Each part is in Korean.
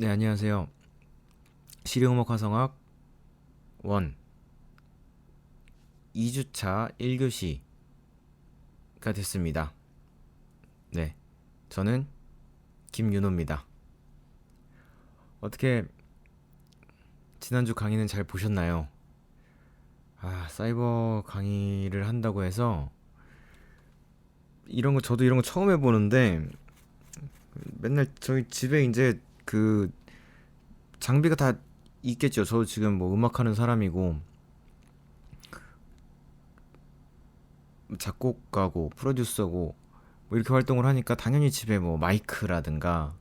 네, 안녕하세요. 실용음악 화성학 1 2주차 1교시가 됐습니다. 네, 저는 김윤호입니다. 어떻게 지난주 강의는 잘 보셨나요? 사이버 강의를 한다고 해서 저도 이런 거 처음 해보는데 맨날 저희 집에 이제 그 장비가 다 있겠죠. 저도 지금 뭐 음악하는 사람이고 작곡가고 프로듀서고 뭐 이렇게 활동을 하니까 당연히 집에 뭐 마이크라든가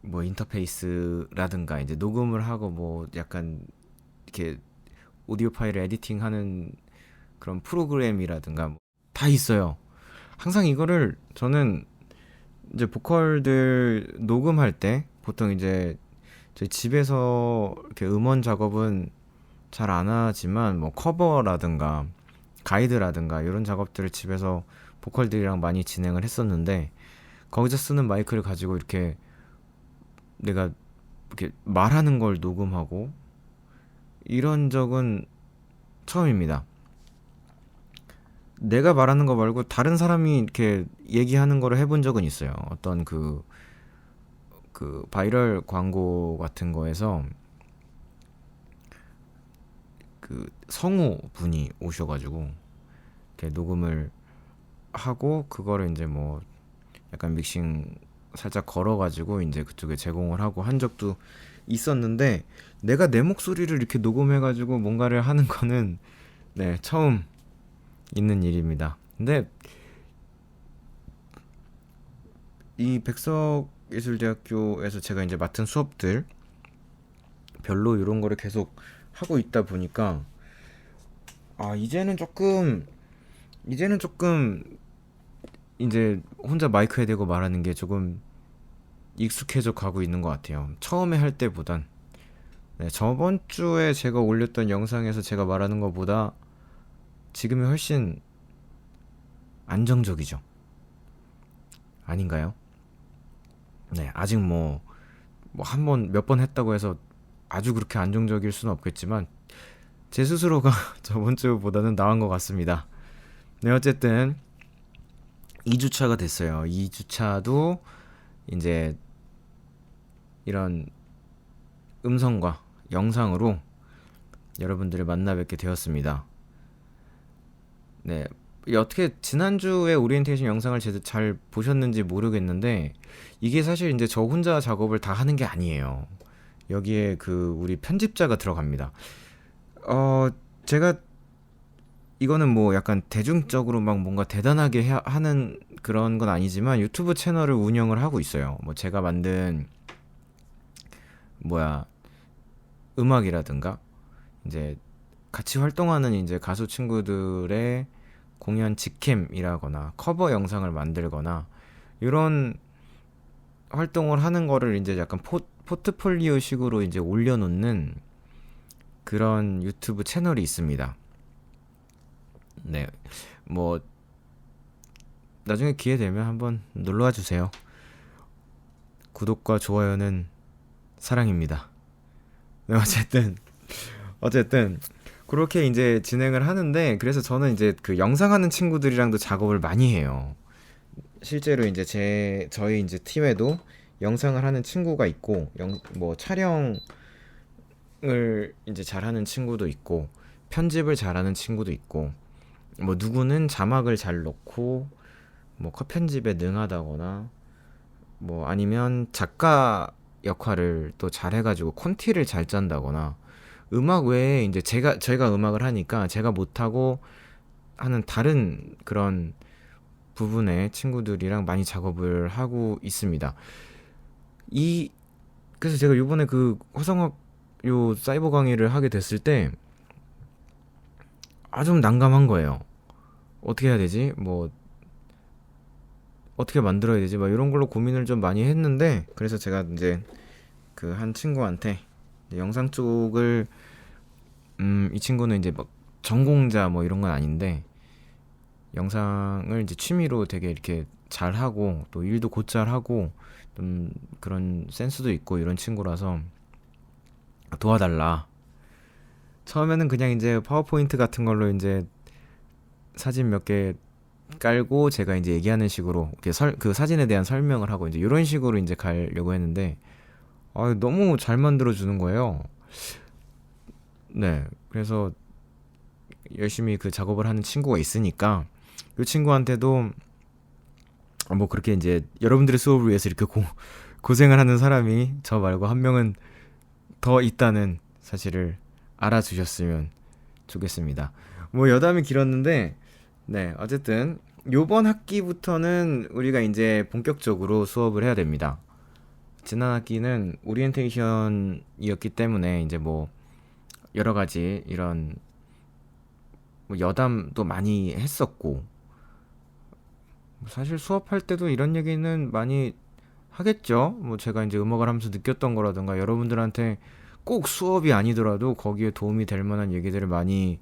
뭐 인터페이스라든가 이제 녹음을 하고 뭐 약간 이렇게 오디오 파일을 에디팅하는 그런 프로그램이라든가 뭐다 있어요. 항상 이거를 저는 이제 보컬들 녹음할 때 보통 이제 저희 집에서 이렇게 음원 작업은 잘 안 하지만 뭐 커버라든가 가이드라든가 이런 작업들을 집에서 보컬들이랑 많이 진행을 했었는데 거기서 쓰는 마이크를 가지고 이렇게 내가 이렇게 말하는 걸 녹음하고 이런 적은 처음입니다. 내가 말하는 거 말고 다른 사람이 이렇게 얘기하는 거를 해본 적은 있어요. 어떤 그 바이럴 광고 같은 거에서 그 성우 분이 오셔가지고 이렇게 녹음을 하고 그거를 이제 뭐 약간 믹싱 살짝 걸어가지고 이제 그쪽에 제공을 하고 한 적도 있었는데 내가 내 목소리를 이렇게 녹음해가지고 뭔가를 하는 거는 네, 처음 있는 일입니다. 근데 이 백석예술대학교에서 제가 이제 맡은 수업들 별로 이런 거를 계속 하고 있다 보니까 이제는 조금 이제 혼자 마이크에 대고 말하는 게 조금 익숙해져 가고 있는 것 같아요. 처음에 할 때보단. 네, 저번 주에 제가 올렸던 영상에서 제가 말하는 것보다 지금이 훨씬 안정적이죠. 아닌가요? 네, 아직 뭐 한 번, 몇 번 했다고 해서 아주 그렇게 안정적일 수는 없겠지만 제 스스로가 저번 주보다는 나은 것 같습니다. 네, 어쨌든 2주차가 됐어요. 2주차도 이제 이런 음성과 영상으로 여러분들을 만나 뵙게 되었습니다. 네, 어떻게 지난주에 오리엔테이션 영상을 잘 보셨는지 모르겠는데 이게 사실 이제 저 혼자 작업을 다 하는 게 아니에요. 여기에 그 우리 편집자가 들어갑니다. 어, 제가 이거는 뭐 약간 대중적으로 막 뭔가 대단하게 하는 그런 건 아니지만 유튜브 채널을 운영을 하고 있어요. 뭐 제가 만든 뭐야 음악이라든가 이제 같이 활동하는 이제 가수 친구들의 공연 직캠이라거나 커버 영상을 만들거나 이런 활동을 하는 거를 이제 약간 포트폴리오 식으로 이제 올려놓는 그런 유튜브 채널이 있습니다. 네, 뭐 나중에 기회 되면 한번 놀러와 주세요. 구독과 좋아요는 사랑입니다. 네, 어쨌든 그렇게 이제 진행을 하는데 그래서 저는 이제 그 영상하는 친구들이랑도 작업을 많이 해요. 실제로 이제 저희 이제 팀에도 영상을 하는 친구가 있고 뭐 촬영을 이제 잘하는 친구도 있고 편집을 잘하는 친구도 있고 뭐 누구는 자막을 잘 넣고 뭐 컷 편집에 능하다거나 뭐 아니면 작가 역할을 또 잘해가지고 콘티를 잘 짠다거나 음악 외에 이제 제가 음악을 하니까 제가 못하고 하는 다른 그런 부분의 친구들이랑 많이 작업을 하고 있습니다. 이 그래서 제가 요번에 그 화성학 요 사이버 강의를 하게 됐을 때 좀 난감한 거예요. 어떻게 해야 되지? 뭐 어떻게 만들어야 되지? 막 이런 걸로 고민을 좀 많이 했는데 그래서 제가 이제 그 한 친구한테 영상 쪽을 이 친구는 이제 막 전공자 뭐 이런 건 아닌데 영상을 이제 취미로 되게 이렇게 잘하고 또 일도 곧잘 하고 좀 그런 센스도 있고 이런 친구라서 도와달라. 처음에는 그냥 이제 파워포인트 같은 걸로 이제 사진 몇 개 깔고 제가 이제 얘기하는 식으로 이렇게 그 사진에 대한 설명을 하고 이제 이런 식으로 이제 가려고 했는데 너무 잘 만들어 주는 거예요. 네, 그래서 열심히 그 작업을 하는 친구가 있으니까 이 친구한테도 뭐 그렇게 이제 여러분들의 수업을 위해서 이렇게 고생을 하는 사람이 저 말고 한 명은 더 있다는 사실을 알아주셨으면 좋겠습니다. 뭐 여담이 길었는데, 네, 어쨌든 요번 학기부터는 우리가 이제 본격적으로 수업을 해야 됩니다. 지난 학기는 오리엔테이션이었기 때문에 이제 뭐 여러 가지 이런 뭐 여담도 많이 했었고, 사실 수업할 때도 이런 얘기는 많이 하겠죠. 뭐 제가 이제 음악을 하면서 느꼈던 거라든가 여러분들한테 꼭 수업이 아니더라도 거기에 도움이 될 만한 얘기들을 많이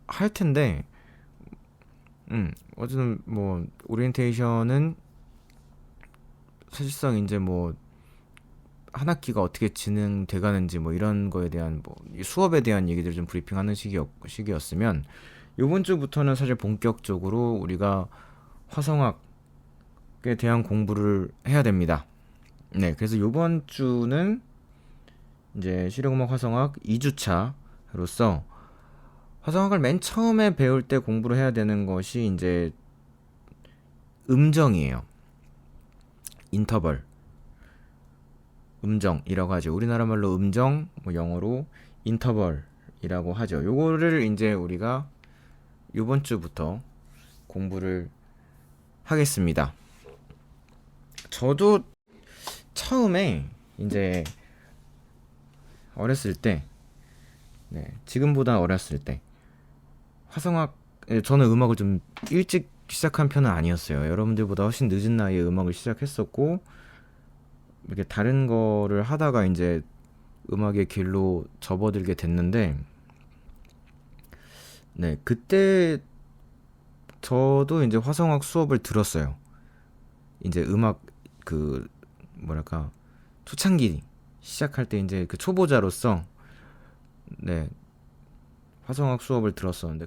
할 텐데, 어쨌든 뭐 오리엔테이션은 사실상 이제 뭐 한 학기가 어떻게 진행돼 가는지 뭐 이런 거에 대한 뭐이 수업에 대한 얘기들 좀 브리핑하는 시기였으면 요번 주부터는 사실 본격적으로 우리가 화성학에 대한 공부를 해야 됩니다. 네, 그래서 요번 주는 이제 실용음악 화성학 2주차로서 화성학을 맨 처음에 배울 때 공부를 해야 되는 것이 이제 음정이에요. 인터벌. 음정이라고 하죠. 우리나라 말로 음정, 뭐 영어로 인터벌이라고 하죠. 요거를 이제 우리가 요번 주부터 공부를 하겠습니다. 저도 처음에 이제 어렸을 때, 네, 지금보다 어렸을 때 화성학, 저는 음악을 좀 일찍 시작한 편은 아니었어요. 여러분들보다 훨씬 늦은 나이에 음악을 시작했었고, 이렇게 다른 거를 하다가 이제 음악의 길로 접어들게 됐는데, 네, 그때 저도 이제 화성학 수업을 들었어요. 이제 음악 그 뭐랄까 초창기 시작할 때 이제 그 초보자로서, 네, 화성학 수업을 들었었는데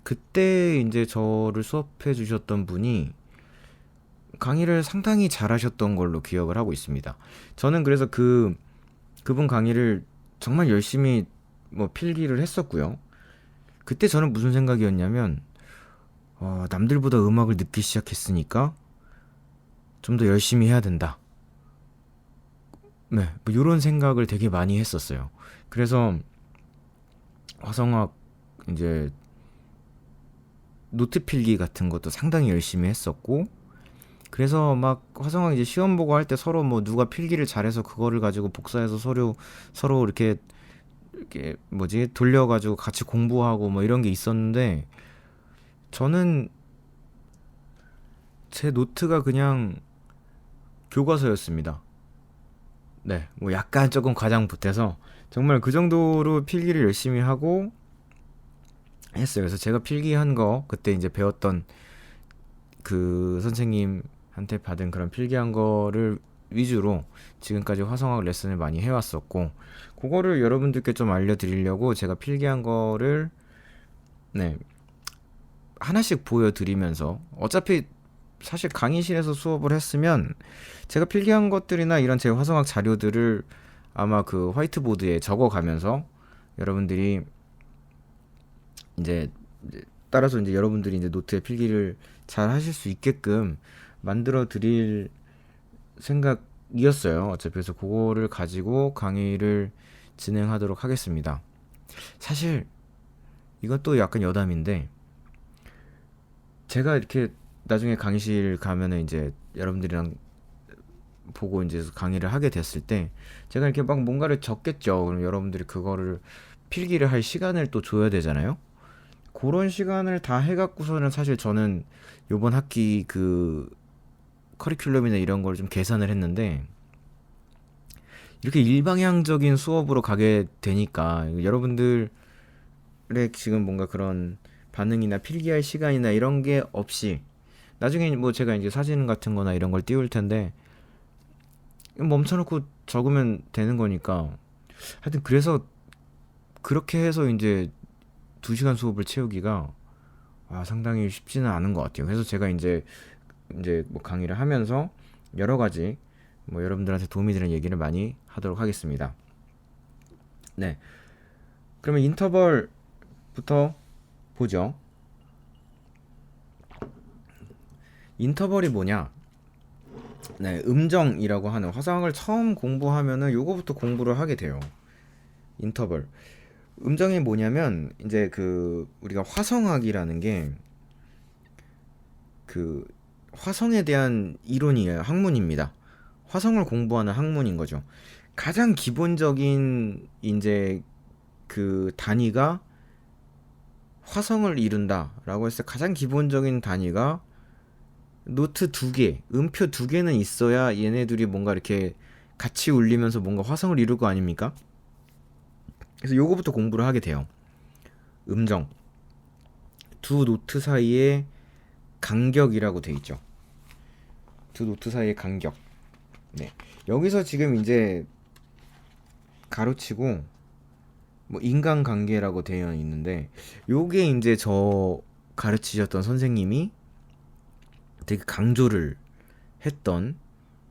그때 이제 저를 수업해 주셨던 분이 강의를 상당히 잘하셨던 걸로 기억을 하고 있습니다. 저는 그래서 그분 강의를 정말 열심히 뭐 필기를 했었고요. 그때 저는 무슨 생각이었냐면 남들보다 음악을 늦게 시작했으니까 좀 더 열심히 해야 된다. 네, 뭐 이런 생각을 되게 많이 했었어요. 그래서 화성학 이제 노트 필기 같은 것도 상당히 열심히 했었고, 그래서 막 화성학 이제 시험 보고 할 때 서로 뭐 누가 필기를 잘해서 그거를 가지고 복사해서 서로 이렇게 뭐지 돌려가지고 같이 공부하고 뭐 이런 게 있었는데, 저는 제 노트가 그냥 교과서였습니다. 네, 뭐 약간 조금 과장 보태서 정말 그 정도로 필기를 열심히 하고 했어요. 그래서 제가 필기한 거 그때 이제 배웠던 그 선생님한테 받은 그런 필기한 거를 위주로 지금까지 화성학 레슨을 많이 해왔었고, 그거를 여러분들께 좀 알려드리려고 제가 필기한 거를, 네, 하나씩 보여드리면서, 어차피 사실 강의실에서 수업을 했으면 제가 필기한 것들이나 이런 제 화성학 자료들을 아마 그 화이트보드에 적어가면서 여러분들이 이제 따라서 이제 여러분들이 이제 노트에 필기를 잘 하실 수 있게끔 만들어 드릴 생각이었어요. 어차피 그래서 그거를 가지고 강의를 진행하도록 하겠습니다. 사실 이것도 약간 여담인데, 제가 이렇게 나중에 강의실 가면은 이제 여러분들이랑 보고 이제 강의를 하게 됐을 때 제가 이렇게 막 뭔가를 적겠죠. 그럼 여러분들이 그거를 필기를 할 시간을 또 줘야 되잖아요. 그런 시간을 다 해갖고서는 사실 저는 요번 학기 그 커리큘럼이나 이런 걸 좀 계산을 했는데, 이렇게 일방향적인 수업으로 가게 되니까 여러분들의 지금 뭔가 그런 반응이나 필기할 시간이나 이런 게 없이 나중에 뭐 제가 이제 사진 같은 거나 이런 걸 띄울 텐데 멈춰놓고 적으면 되는 거니까. 하여튼 그래서 그렇게 해서 이제 2시간 수업을 채우기가 상당히 쉽지는 않은 것 같아요. 그래서 제가 이제 뭐 강의를 하면서 여러 가지 뭐 여러분들한테 도움이 되는 얘기를 많이 하도록 하겠습니다. 네. 그러면 인터벌부터 보죠. 인터벌이 뭐냐? 네, 음정이라고 하는 화성학을 처음 공부하면은 요거부터 공부를 하게 돼요. 인터벌. 음정이 뭐냐면 이제 그 우리가 화성학이라는 게 그 화성에 대한 이론이에요. 학문입니다. 화성을 공부하는 학문인 거죠. 가장 기본적인 이제 그 단위가 화성을 이룬다라고 했을 때 가장 기본적인 단위가 노트 2개, 음표 2개는 있어야 얘네들이 뭔가 이렇게 같이 울리면서 뭔가 화성을 이룰 거 아닙니까? 그래서 요거부터 공부를 하게 돼요. 음정. 두 노트 사이의 간격이라고 돼 있죠. 두 노트 사이의 간격. 네. 여기서 지금 이제 가로치고 뭐 인간관계라고 되어 있는데 요게 이제 저 가르치셨던 선생님이 되게 강조를 했던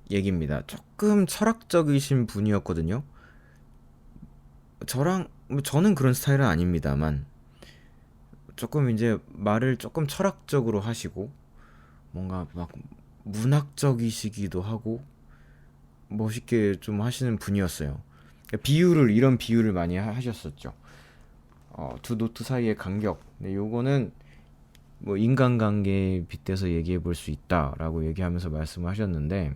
얘기입니다. 조금 철학적이신 분이었거든요. 저는 그런 스타일은 아닙니다만 조금 이제 말을 조금 철학적으로 하시고 뭔가 막 문학적이시기도 하고 멋있게 좀 하시는 분이었어요. 이런 비유를 많이 하셨었죠. 두 노트 사이의 간격. 네, 요거는 뭐 인간관계에 빗대서 얘기해 볼 수 있다라고 얘기하면서 말씀을 하셨는데,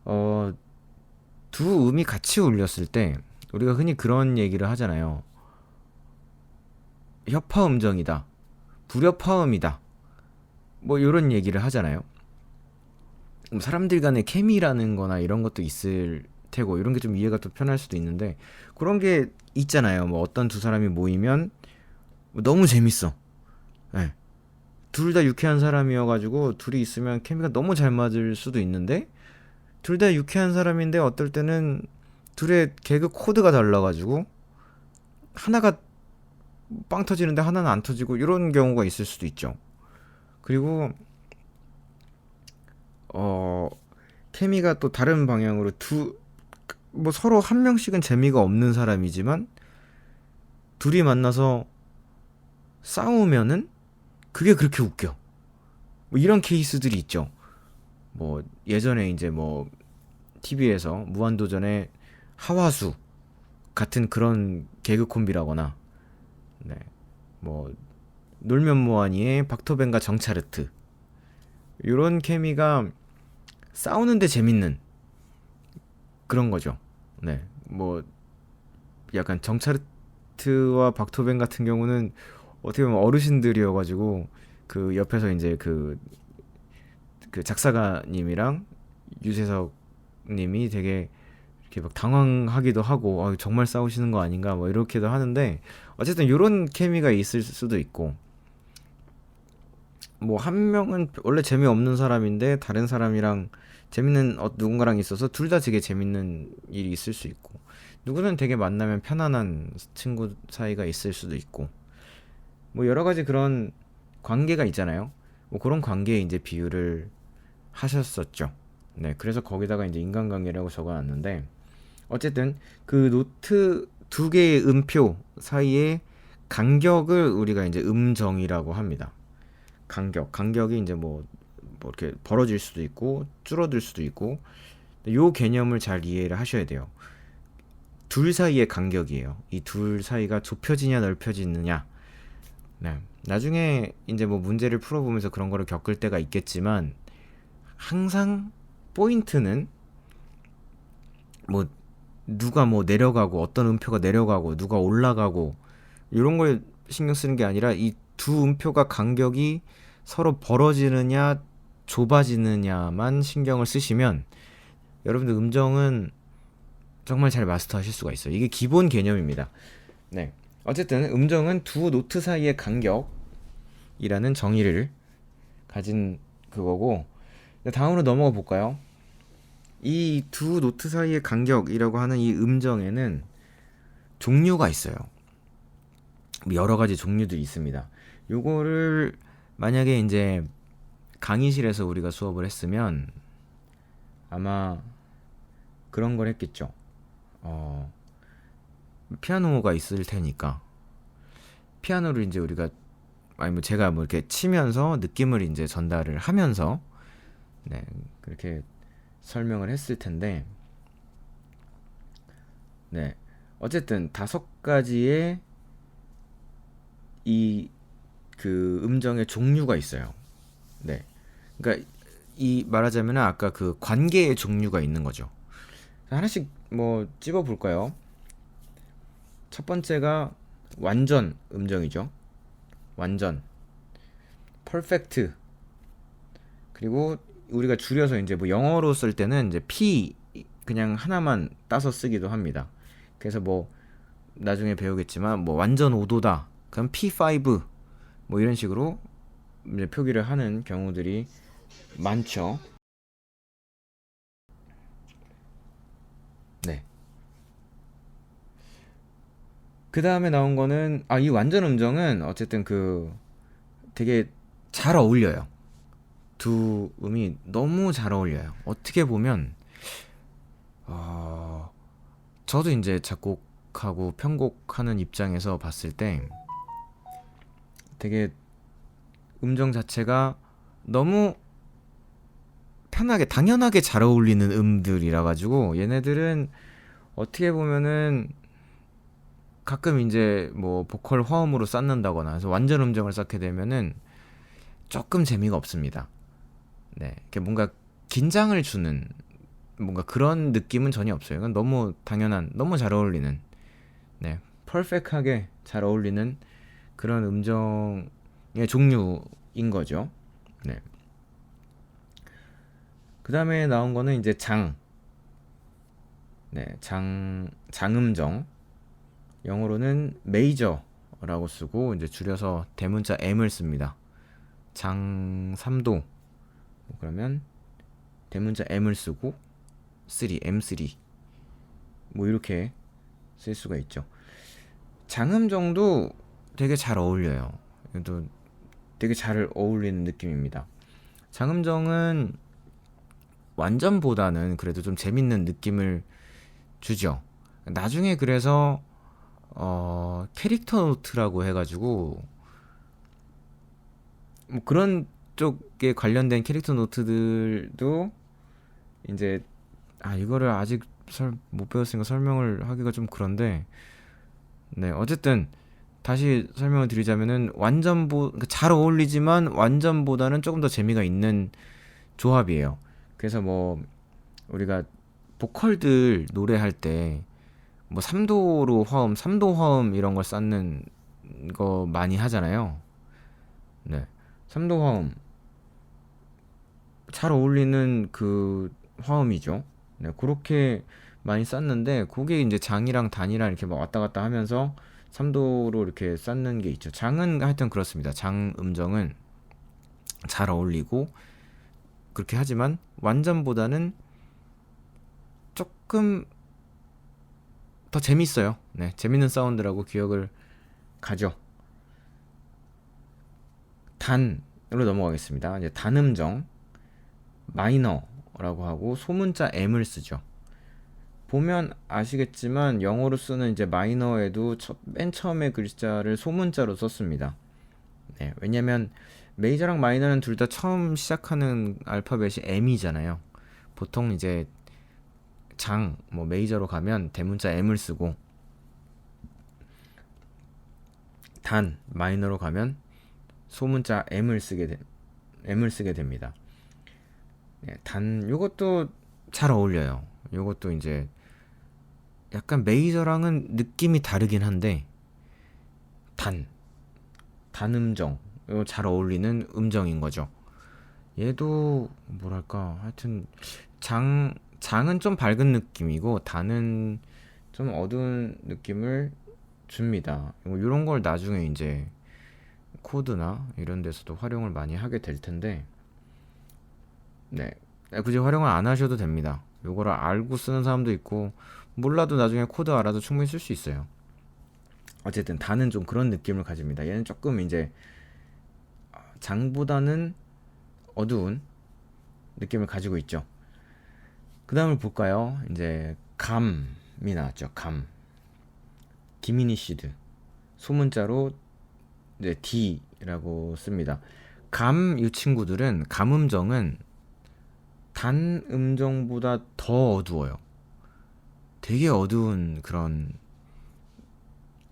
어, 두 음이 같이 울렸을 때 우리가 흔히 그런 얘기를 하잖아요. 협화음정이다. 불협화음이다. 뭐 이런 얘기를 하잖아요. 뭐 사람들 간의 케미라는 거나 이런 것도 있을 테고 이런 게 좀 이해가 또 편할 수도 있는데 그런 게 있잖아요. 뭐 어떤 두 사람이 모이면 너무 재밌어. 네. 둘 다 유쾌한 사람이어가지고 둘이 있으면 케미가 너무 잘 맞을 수도 있는데 둘 다 유쾌한 사람인데 어떨 때는 둘의 개그 코드가 달라가지고 하나가 빵 터지는데 하나는 안 터지고 이런 경우가 있을 수도 있죠. 그리고 어 케미가 또 다른 방향으로 뭐 서로 한 명씩은 재미가 없는 사람이지만 둘이 만나서 싸우면은 그게 그렇게 웃겨. 뭐 이런 케이스들이 있죠. 뭐 예전에 이제 뭐 TV에서 무한도전의 하와수 같은 그런 개그 콤비라거나 네. 뭐 놀면 뭐하니의 박토벤과 정차르트 이런 케미가 싸우는데 재밌는 그런 거죠. 네. 뭐 약간 정차르트와 박토벤 같은 경우는 어떻게 보면 어르신들이어가지고 그 옆에서 이제 그 작사가님이랑 유재석 님이 되게 이렇게 막 당황하기도 하고 정말 싸우시는 거 아닌가 뭐 이렇게도 하는데 어쨌든 이런 케미가 있을 수도 있고 뭐 한 명은 원래 재미없는 사람인데 다른 사람이랑 재밌는 누군가랑 있어서 둘 다 되게 재밌는 일이 있을 수 있고 누구는 되게 만나면 편안한 친구 사이가 있을 수도 있고 뭐 여러 가지 그런 관계가 있잖아요. 뭐 그런 관계에 이제 비유를 하셨었죠. 네, 그래서 거기다가 이제 인간관계라고 적어놨는데 어쨌든 그 노트 2개의 음표 사이의 간격을 우리가 이제 음정이라고 합니다. 간격이 이제 뭐 이렇게 벌어질 수도 있고 줄어들 수도 있고 요 개념을 잘 이해를 하셔야 돼요. 둘 사이의 간격이에요. 이 둘 사이가 좁혀지냐 넓혀지느냐. 네. 나중에 이제 뭐 문제를 풀어보면서 그런 거를 겪을 때가 있겠지만 항상 포인트는 뭐 누가 뭐 내려가고 어떤 음표가 내려가고 누가 올라가고 이런 걸 신경 쓰는 게 아니라 이 두 음표가 간격이 서로 벌어지느냐 좁아지느냐만 신경을 쓰시면 여러분들 음정은 정말 잘 마스터하실 수가 있어요. 이게 기본 개념입니다. 네. 어쨌든 음정은 두 노트 사이의 간격이라는 정의를 가진 그거고. 다음으로 넘어가 볼까요? 이 두 노트 사이의 간격이라고 하는 이 음정에는 종류가 있어요. 여러 가지 종류들이 있습니다. 요거를 만약에 이제 강의실에서 우리가 수업을 했으면 아마 그런 걸 했겠죠. 어, 피아노가 있을 테니까 피아노를 이제 우리가 아니 뭐 제가 뭐 이렇게 치면서 느낌을 이제 전달을 하면서 네, 그렇게 설명을 했을 텐데 네. 어쨌든 다섯 가지의 이 그 음정의 종류가 있어요. 네. 그러니까 이 말하자면 아까 그 관계의 종류가 있는 거죠. 하나씩 뭐 찝어 볼까요? 첫 번째가 완전 음정이죠. 완전, 퍼펙트. 그리고 우리가 줄여서 이제 뭐 영어로 쓸 때는 이제 P 그냥 하나만 따서 쓰기도 합니다. 그래서 뭐 나중에 배우겠지만 뭐 완전 5도다. 그럼 P5 뭐 이런 식으로 이제 표기를 하는 경우들이 많죠. 네. 그 다음에 나온 거는 이 완전 음정은 어쨌든 그 되게 잘 어울려요. 두 음이 너무 잘 어울려요. 어떻게 보면 어, 저도 이제 작곡하고 편곡하는 입장에서 봤을 때 되게 음정 자체가 너무 편하게 당연하게 잘 어울리는 음들이라 가지고 얘네들은 어떻게 보면은 가끔 이제 뭐 보컬 화음으로 쌓는다거나 해서 완전 음정을 쌓게 되면은 조금 재미가 없습니다. 네, 이렇게 뭔가 긴장을 주는 뭔가 그런 느낌은 전혀 없어요. 이건 너무 당연한, 너무 잘 어울리는, 네, 퍼펙트하게 잘 어울리는 그런 음정의 종류인 거죠. 네. 그 다음에 나온 거는 이제 네, 장음정. 영어로는 메이저라고 쓰고 이제 줄여서 대문자 M을 씁니다. 장 3도. 그러면 대문자 M을 쓰고 3, M3 뭐 이렇게 쓸 수가 있죠. 장음정도 되게 잘 어울려요. 또 되게 잘 어울리는 느낌입니다. 장음정은 완전보다는 그래도 좀 재밌는 느낌을 주죠. 나중에 그래서 캐릭터 노트라고 해가지고 뭐 그런 쪽에 관련된 캐릭터 노트들도 이제 이거를 아직 못 배웠으니까 설명을 하기가 좀 그런데 네 어쨌든 다시 설명을 드리자면은 그러니까 잘 어울리지만 완전보다는 조금 더 재미가 있는 조합이에요. 그래서 뭐 우리가 보컬들 노래할 때 뭐 3도로 화음, 3도 화음 이런 걸 쌓는 거 많이 하잖아요. 네. 3도 화음 잘 어울리는 그 화음이죠. 네, 그렇게 많이 쌓는데 그게 이제 장이랑 단이랑 이렇게 막 왔다 갔다 하면서 3도로 이렇게 쌓는 게 있죠. 장은 하여튼 그렇습니다. 장 음정은 잘 어울리고 그렇게 하지만 완전보다는 조금 더 재밌어요. 네, 재밌는 사운드라고 기억을 가죠. 단으로 넘어가겠습니다. 이제 단음정 마이너라고 하고 소문자 M을 쓰죠. 보면 아시겠지만 영어로 쓰는 이제 마이너에도 맨 처음에 글자를 소문자로 썼습니다. 네, 왜냐면 메이저랑 마이너는 둘 다 처음 시작하는 알파벳이 M이잖아요. 보통 이제 뭐 메이저로 가면 대문자 M을 쓰고 마이너로 가면 소문자 M을 쓰게 됩니다. 네, 요것도 잘 어울려요. 요것도 이제 약간 메이저랑은 느낌이 다르긴 한데 단, 단음정 이거 잘 어울리는 음정인 거죠. 얘도 뭐랄까 하여튼 장은 좀 밝은 느낌이고 단은 좀 어두운 느낌을 줍니다. 이런 걸 나중에 이제 코드나 이런 데서도 활용을 많이 하게 될 텐데, 네, 굳이 활용을 안 하셔도 됩니다. 요거를 알고 쓰는 사람도 있고, 몰라도 나중에 코드 알아도 충분히 쓸 수 있어요. 어쨌든 다는 좀 그런 느낌을 가집니다. 얘는 조금 이제 장보다는 어두운 느낌을 가지고 있죠. 그 다음을 볼까요? 이제 감이 나왔죠. 감. 디미니시드. 소문자로 이제 D라고 씁니다. 이 친구들은 감음정은 단음정보다 더 어두워요. 되게 어두운 그런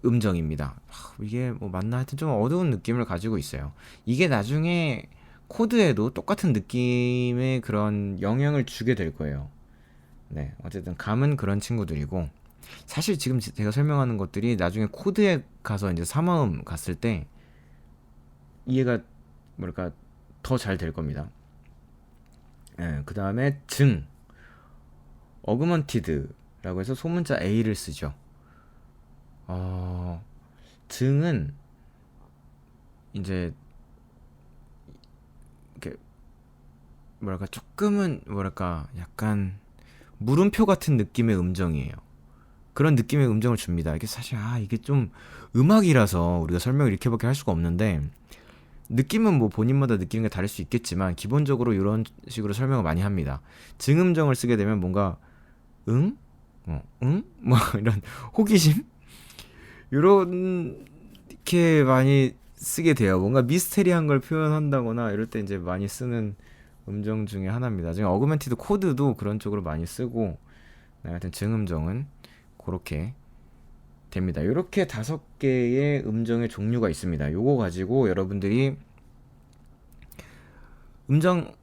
음정입니다. 이게 뭐 맞나, 하여튼 좀 어두운 느낌을 가지고 있어요. 이게 나중에 코드에도 똑같은 느낌의 그런 영향을 주게 될 거예요. 네, 어쨌든 감은 그런 친구들이고, 사실 지금 제가 설명하는 것들이 나중에 코드에 가서 이제 삼화음 갔을 때 이해가 뭐랄까 더 잘 될 겁니다. 네, 그 다음에 어그먼티드라고 해서 소문자 A를 쓰죠. 증은 이제 이렇게 뭐랄까 조금은 뭐랄까 약간 물음표 같은 느낌의 음정이에요. 그런 느낌의 음정을 줍니다. 이게 사실 이게 좀 음악이라서 우리가 설명을 이렇게밖에 할 수가 없는데, 느낌은 뭐 본인마다 느끼는 게 다를 수 있겠지만 기본적으로 이런 식으로 설명을 많이 합니다. 증음정을 쓰게 되면 뭔가 응? 응? 뭐 이런 호기심? 이렇게 많이 쓰게 돼요. 뭔가 미스테리한 걸 표현한다거나 이럴 때 이제 많이 쓰는 음정 중에 하나입니다. 지금 어그멘티드 코드도 그런 쪽으로 많이 쓰고, 하여튼 증음정은 그렇게 됩니다. 이렇게 5개의 음정의 종류가 있습니다. 요거 가지고 여러분들이 음정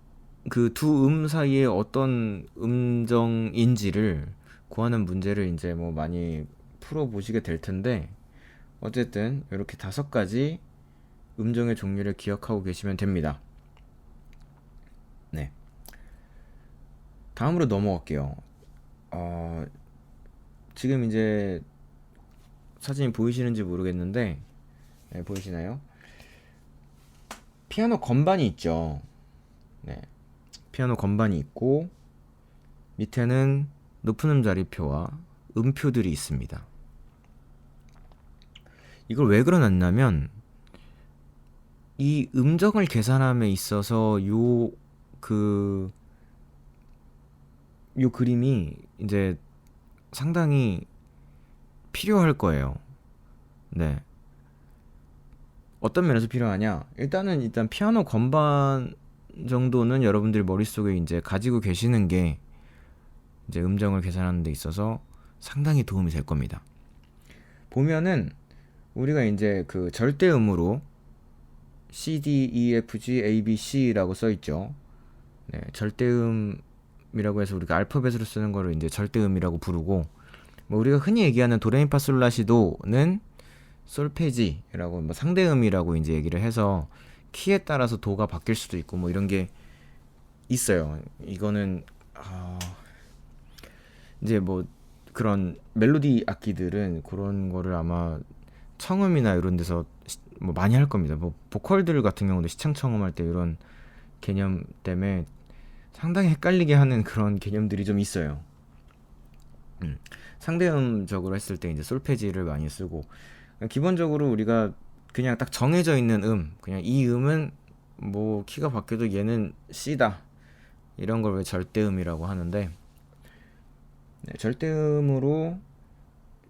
그 두 사이에 어떤 음정인지를 구하는 문제를 이제 뭐 많이 풀어 보시게 될 텐데, 어쨌든 이렇게 5가지 음정의 종류를 기억하고 계시면 됩니다. 네. 다음으로 넘어갈게요. 지금 이제 사진이 보이시는지 모르겠는데, 네, 보이시나요? 피아노 건반이 있죠. 네. 피아노 건반이 있고, 밑에는 높은 음자리표와 음표들이 있습니다. 이걸 왜 그려놨냐면, 이 음정을 계산함에 있어서 요 그림이 이제 상당히 필요할 거예요. 네. 어떤 면에서 필요하냐? 일단 피아노 건반 정도는 여러분들이 머릿속에 이제 가지고 계시는 게 이제 음정을 계산하는 데 있어서 상당히 도움이 될 겁니다. 보면은 우리가 이제 그 절대음으로 C, D, E, F, G, A, B, C라고 써 있죠. 네, 절대음이라고 해서 우리가 알파벳으로 쓰는 거를 이제 절대음이라고 부르고, 뭐 우리가 흔히 얘기하는 도레미파솔라시도는 솔페지라고 뭐 상대음이라고 이제 얘기를 해서 키에 따라서 도가 바뀔 수도 있고 뭐 이런 게 있어요. 이거는 이제 뭐 그런 멜로디 악기들은 그런 거를 아마 청음이나 이런 데서 뭐 많이 할 겁니다. 뭐 보컬들 같은 경우도 시창 청음할 때 이런 개념 때문에 상당히 헷갈리게 하는 그런 개념들이 좀 있어요. 상대음적으로 했을 때 이제 솔페지를 많이 쓰고, 기본적으로 우리가 그냥 딱 정해져 있는 그냥 이 음은 뭐 키가 바뀌어도 얘는 C다, 이런 걸 왜 절대음이라고 하는데, 네, 절대음으로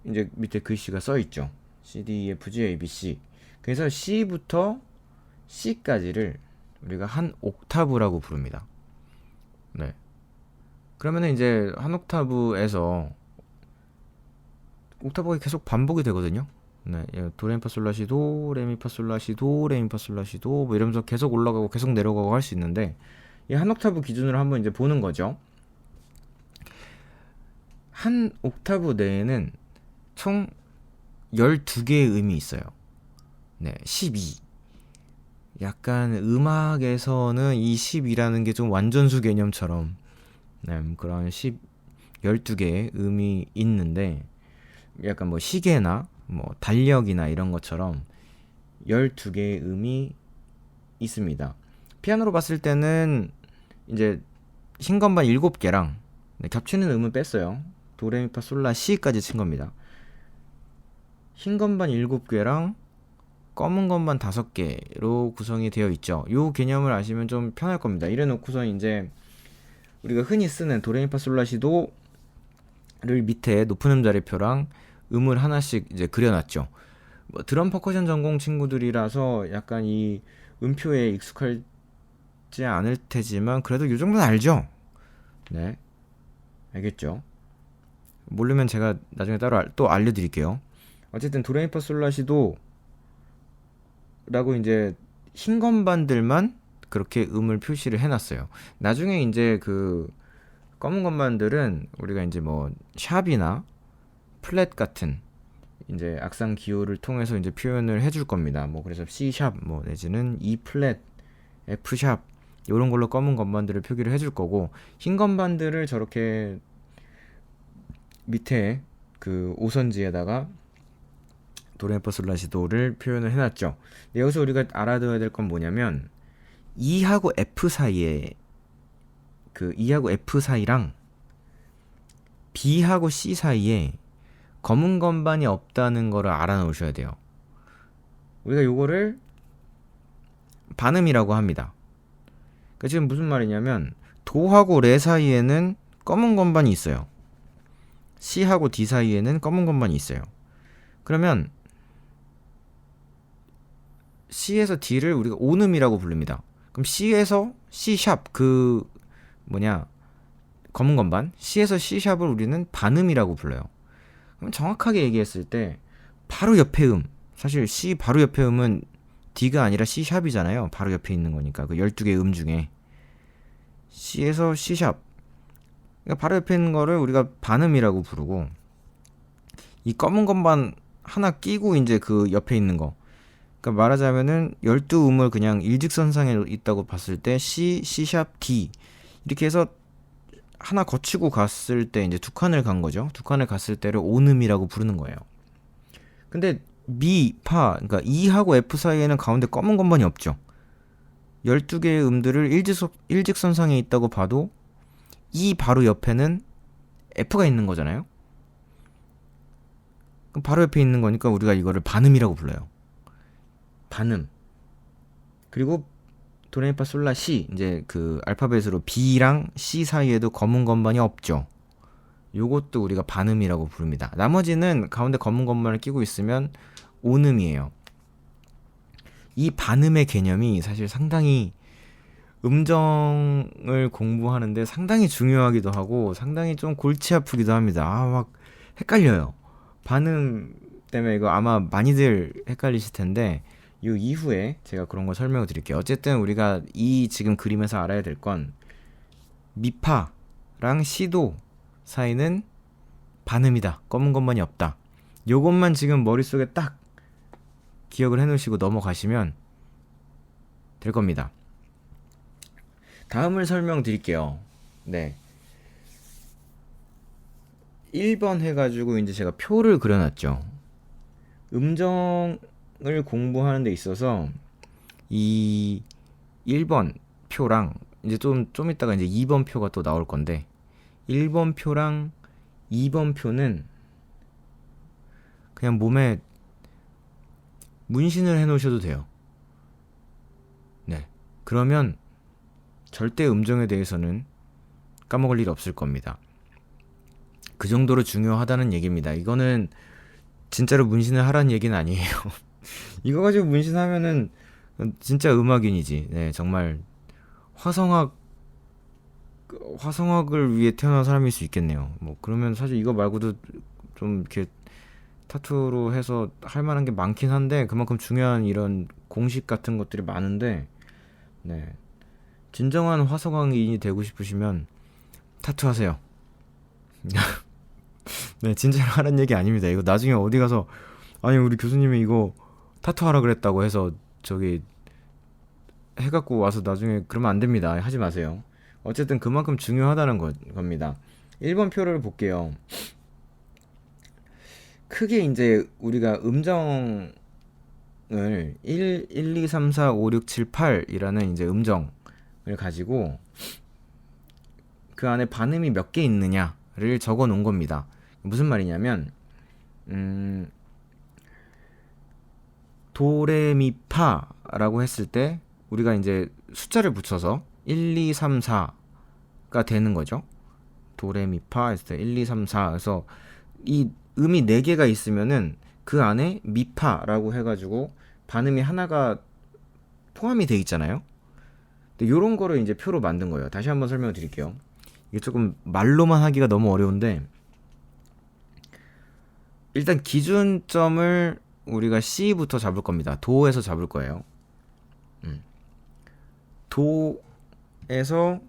이제 밑에 글씨가 써 있죠. C, D, E, F, G, A, B, C. 그래서 C부터 C까지를 우리가 한 옥타브라고 부릅니다. 네. 그러면은 이제 한 옥타브에서 옥타브가 계속 반복이 되거든요. 네, 도레미파솔라시도, 레미파솔라시도, 레미파솔라시도 뭐 이러면서 계속 올라가고 계속 내려가고 할 수 있는데, 이 한 옥타브 기준으로 한번 이제 보는 거죠. 한 옥타브 내에는 총 12개의 음이 있어요. 네, 12. 약간 음악에서는 이 10이라는 게 좀 완전수 개념처럼, 네, 그런 12개의 음이 있는데, 약간 뭐 시계나 뭐 달력이나 이런 것처럼 12개의 음이 있습니다. 피아노로 봤을 때는 이제 흰 건반 7개랑 겹치는 음은 뺐어요. 도레미파솔라 시까지 친 겁니다. 흰 건반 7개랑 검은 건반 5개로 구성이 되어 있죠. 요 개념을 아시면 좀 편할 겁니다. 이래 놓고서 이제 우리가 흔히 쓰는 도레미파솔라시도를 밑에 높은 음자리표랑 음을 하나씩 이제 그려놨죠. 뭐 드럼 퍼커션 전공 친구들이라서 약간 이 음표에 익숙하지 않을 테지만 그래도 요 정도는 알죠? 네, 알겠죠? 모르면 제가 나중에 따로 또 알려드릴게요. 어쨌든 도레미파솔라시도 라고 이제 흰 건반들만 그렇게 음을 표시를 해놨어요. 나중에 이제 그 검은 건반들은 우리가 이제 뭐 샵이나 플랫 같은 이제 악상 기호를 통해서 이제 표현을 해줄 겁니다. 뭐 그래서 C 샵 뭐 내지는 E 플랫, F 샵 이런 걸로 검은 건반들을 표기를 해줄 거고 흰 건반들을 저렇게 밑에 그 오선지에다가 도레미파솔라시도를 표현을 해놨죠. 여기서 우리가 알아둬야 될 건 뭐냐면 E하고 F 사이에 그 E하고 F 사이랑 B하고 C 사이에 검은 건반이 없다는 거를 알아놓으셔야 돼요. 우리가 요거를 반음이라고 합니다. 그러니까 지금 무슨 말이냐면 도하고 레 사이에는 검은 건반이 있어요. C하고 D 사이에는 검은 건반이 있어요. 그러면 C에서 D를 우리가 온음이라고 부릅니다. 그럼 C에서 C 샵 그 뭐냐 검은 건반 C에서 C 샵을 우리는 반음이라고 불러요. 그럼 정확하게 얘기했을 때 바로 옆에 음 사실 C 바로 옆에 음은 D가 아니라 C 샵이잖아요. 바로 옆에 있는 거니까 그 12개 음 중에 C에서 C 샵 그러니까 바로 옆에 있는 거를 우리가 반음이라고 부르고 이 검은 건반 하나 끼고 이제 그 옆에 있는 거 그러니까 말하자면은 12음을 그냥 일직선상에 있다고 봤을 때 C, C샵, D 이렇게 해서 하나 거치고 갔을 때 이제 두 칸을 간 거죠. 두 칸을 갔을 때를 온음이라고 부르는 거예요. 근데 미, 파, 그러니까 E하고 F 사이에는 가운데 검은 건반이 없죠. 12개의 음들을 일직선상에 있다고 봐도 E 바로 옆에는 F가 있는 거잖아요. 그럼 바로 옆에 있는 거니까 우리가 이거를 반음이라고 불러요. 반음. 그리고 도레미파솔라 시 이제 그 알파벳으로 B랑 C 사이에도 검은 건반이 없죠. 요것도 우리가 반음이라고 부릅니다. 나머지는 가운데 검은 건반을 끼고 있으면 온음이에요. 이 반음의 개념이 사실 상당히 음정을 공부하는데 상당히 중요하기도 하고 상당히 좀 골치 아프기도 합니다. 막 헷갈려요. 반음 때문에 이거 아마 많이들 헷갈리실 텐데 이 이후에 제가 그런 걸 설명을 드릴게요. 어쨌든 우리가 이 지금 그림에서 알아야 될 건 미파랑 시도 사이는 반음이다. 검은 건반이 없다. 요것만 지금 머릿속에 딱 기억을 해놓으시고 넘어가시면 될 겁니다. 다음을 설명드릴게요. 네. 1번 해가지고 이제 제가 표를 그려놨죠. 음정을 공부하는 데 있어서 이 1번 표랑 이제 좀 이따가 이제 2번 표가 또 나올 건데 1번 표랑 2번 표는 그냥 몸에 문신을 해 놓으셔도 돼요. 네. 그러면 절대 음정에 대해서는 까먹을 일 없을 겁니다. 그 정도로 중요하다는 얘기입니다. 이거는 진짜로 문신을 하라는 얘기는 아니에요. 이거 가지고 문신하면은 진짜 음악인이지. 네, 정말 화성학을 위해 태어난 사람일 수 있겠네요. 뭐 그러면 사실 이거 말고도 좀 이렇게 타투로 해서 할 만한 게 많긴 한데 그만큼 중요한 이런 공식 같은 것들이 많은데 네. 진정한 화성학인이 되고 싶으시면 타투 하세요. 네, 진짜로 하는 얘기 아닙니다. 이거 나중에 어디 가서 아니 우리 교수님이 이거 타투 하라 그랬다고 해서 저기 해갖고 와서 나중에 그러면 안 됩니다. 하지 마세요. 어쨌든 그만큼 중요하다는 겁니다. 1번 표를 볼게요. 크게 이제 우리가 음정을 1, 2, 3, 4, 5, 6, 7, 8이라는 이제 음정을 가지고 그 안에 반음이 몇 개 있느냐를 적어 놓은 겁니다. 무슨 말이냐면, 음, 도레미파라고 했을 때 우리가 이제 숫자를 붙여서 1, 2, 3, 4가 되는 거죠. 도레미파 했을 때 1, 2, 3, 4. 그래서 이 음이 4개가 있으면은 그 안에 미파라고 해가지고 반음이 하나가 포함이 돼 있잖아요. 근데 요런 거를 이제 표로 만든 거예요. 다시 한번 설명을 드릴게요. 이게 조금 말로만 하기가 너무 어려운데, 일단 기준점을 우리가 C부터 잡을 겁니다. 도에서 잡을 거예요. 도에서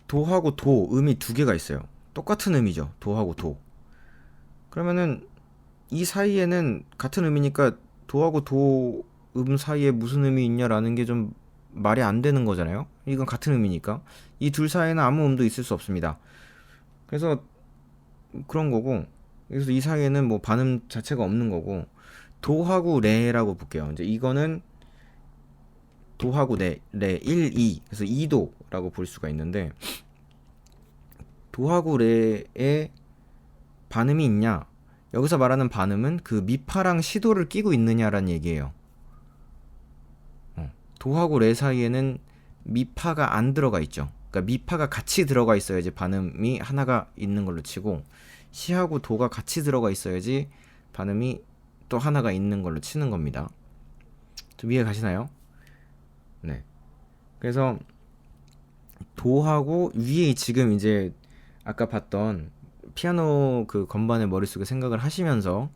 도하고 도 음이 2개가 있어요. 똑같은 음이죠. 도하고 도. 그러면은 이 사이에는 같은 음이니까 도하고 도 음 사이에 무슨 음이 있냐라는 게 좀 말이 안 되는 거잖아요. 이건 같은 음이니까. 이 둘 사이에는 아무 음도 있을 수 없습니다. 그래서 그런 거고, 그래서 이 사이에는 뭐 반음 자체가 없는 거고, 도하고 레라고 볼게요. 이제 이거는 도하고 레 1, 2. 그래서 2도라고 볼 수가 있는데, 도하고 레에 반음이 있냐? 여기서 말하는 반음은 그 미파랑 시도를 끼고 있느냐라는 얘기예요. 도하고 레 사이에는 미파가 안 들어가 있죠. 그러니까 미파가 같이 들어가 있어야지 반음이 하나가 있는 걸로 치고, 시하고 도가 같이 들어가 있어야지 반음이 또 하나가 있는 걸로 치는 겁니다. 좀 이해 가시나요? 네. 그래서 도하고 위에 지금 이제 아까 봤던 피아노 그 건반의 머릿속에 생각을 하시면서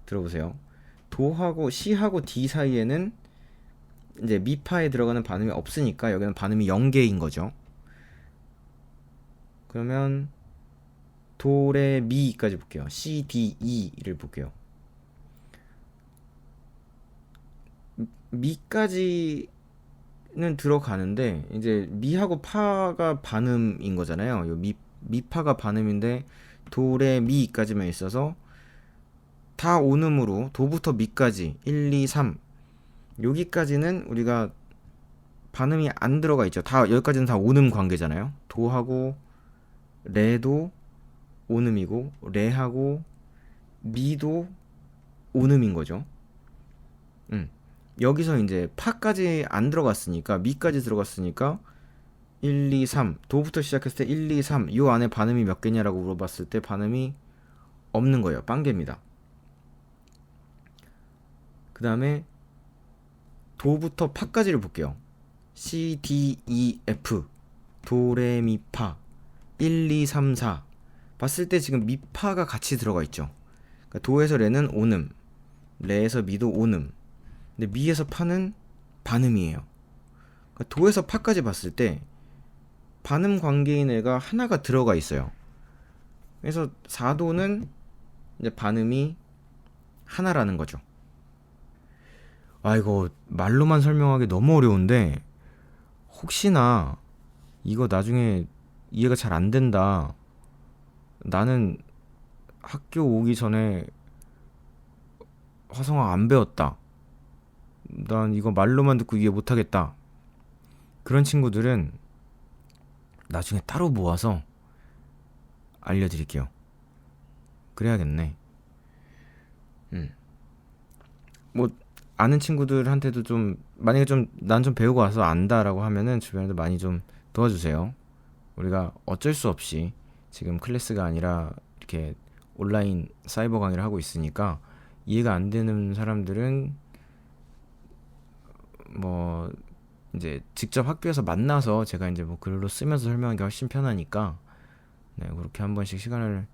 들어보세요. 도하고 C하고 D 사이에는 이제 미파에 들어가는 반음이 없으니까 여기는 반음이 0개인 거죠. 그러면 도레 미까지 볼게요. C, D, E를 볼게요. 미까지는 들어가는데 이제 미하고 파가 반음인 거잖아요. 요 미파가 반음인데 도레 미까지만 있어서 다 온음으로 도부터 미까지 1, 2, 3 여기까지는 우리가 반음이 안 들어가 있죠. 다 여기까지는 다 온음 관계잖아요. 도하고 레도 온음이고 레하고 미도 온음인 거죠. 여기서 이제 파까지 안 들어갔으니까 미까지 들어갔으니까 1, 2, 3 도부터 시작했을 때 1, 2, 3 요 안에 반음이 몇 개냐라고 물어봤을 때 반음이 없는 거예요. 빵개입니다. 그 다음에 도부터 파까지를 볼게요. C, D, E, F 도, 레, 미, 파 1, 2, 3, 4 봤을 때 지금 미파가 같이 들어가 있죠. 그러니까 도에서 레는 온음, 레에서 미도 온음, 근데 미에서 파는 반음이에요. 그러니까 도에서 파까지 봤을 때 반음 관계인 애가 하나가 들어가 있어요. 그래서 4도는 이제 반음이 하나라는 거죠. 아, 이거 말로만 설명하기 너무 어려운데 혹시나 이거 나중에 이해가 잘 안 된다. 나는 학교 오기 전에 화성학 안 배웠다. 난 이거 말로만 듣고 이해 못하겠다. 그런 친구들은 나중에 따로 모아서 알려드릴게요. 그래야겠네. 뭐 아는 친구들한테도 좀 만약에 좀 난 좀 배우고 와서 안다라고 하면은 주변에도 많이 좀 도와주세요. 우리가 어쩔 수 없이 지금 클래스가 아니라 이렇게 온라인 사이버 강의를 하고 있으니까 이해가 안 되는 사람들은 뭐 이제 직접 학교에서 만나서 제가 이제 뭐 글로 쓰면서 설명하기가 훨씬 편하니까 네, 그렇게 한 번씩 시간을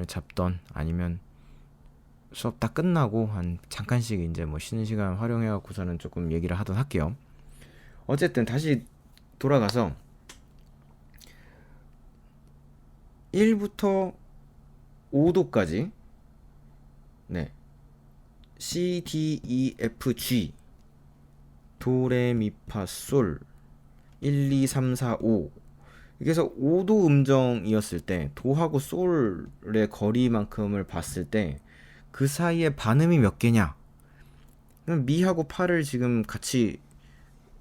잡던 아니면 수업 다 끝나고 한 잠깐씩 이제 뭐 쉬는 시간 활용해 갖고서는 조금 얘기를 하던 할게요. 어쨌든 다시 돌아가서 1부터 5도까지 네. C, D, E, F, G 도, 레, 미, 파, 솔 1, 2, 3, 4, 5 그래서 5도 음정이었을 때 도하고 솔의 거리만큼을 봤을 때 그 사이에 반음이 몇 개냐? 그럼 미하고 파를 지금 같이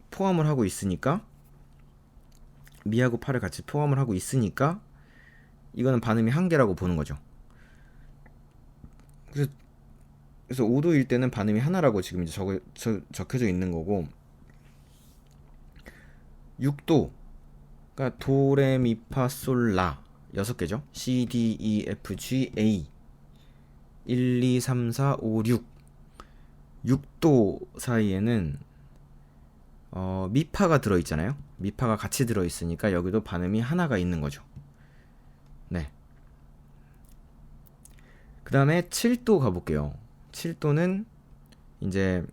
포함을 하고 있으니까, 미하고 파를 같이 포함을 하고 있으니까 이거는 반음이 한 개라고 보는 거죠. 그래서 5도일 때는 반음이 하나라고 지금 이제 적혀져 있는 거고, 6도, 그러니까 도레미파솔라 6개죠. C, D, E, F, G, A 1, 2, 3, 4, 5, 6 6도 사이에는 미파가 들어있잖아요. 미파가 같이 들어있으니까 여기도 반음이 하나가 있는 거죠. 네. 그 다음에 7도 가볼게요. 7도는 이제